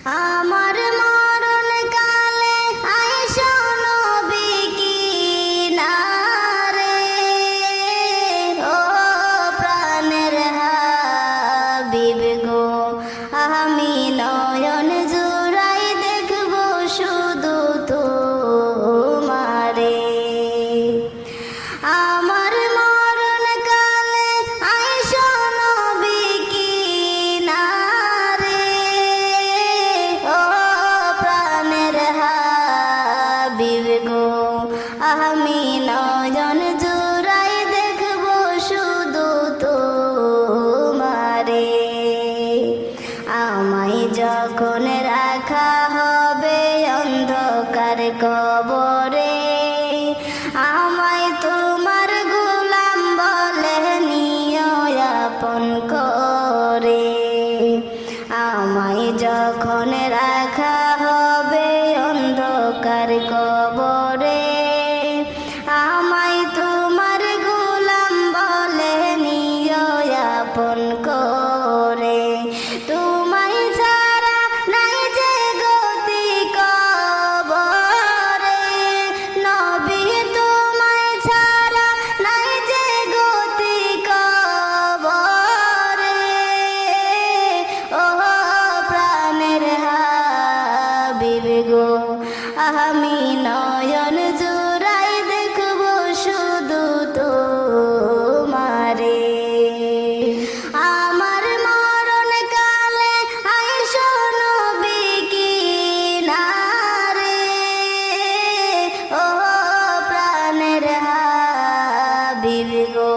আমার মরণ কালে আইসো নবী কিনারে, ও প্রাণের হাবিব গো, আমি নয়ন জুড়াই দেখব শুধু তোমারে। আমার মরণ কালে আইসো নবী কিনারে, ও প্রাণের হাবিব গো, আমি নয়ন জুড়াই দেখব শুধু তোমারে। আমায় যখন রাখা হবে অন্ধকার কবরে, আমায় তোমার গোলাম বলে নিও আপন করে। আমায় যখন রাখা হবে অন্ধকার কবরে, আমায় তোমার গোলাম বলে নিও আপন করে। তোমায় ছাড়া নাই যে গতি কবরে, নবী তোমায় ছাড়া নাই যে গতি কবরে, ও প্রাণের হাবিব গো, আমি নয়ন জুড়াই দেখব শুধু তোমারে। আমার মরণ কালে আইসো নবী কিনারে, ও প্রাণের হাবিব গো,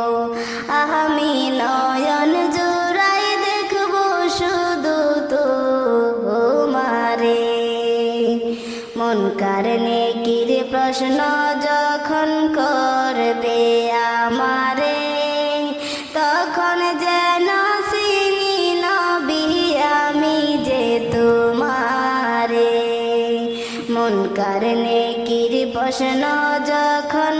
আমি নয়ন জুড়াই দেখব শুধু তোমারে। মুনকার নেকির প্রশ্ন যখন করবে আমারে, তখন যেন চিনি নবী আমি যে তোমারে। মুনকার নেকির প্রশ্ন যখন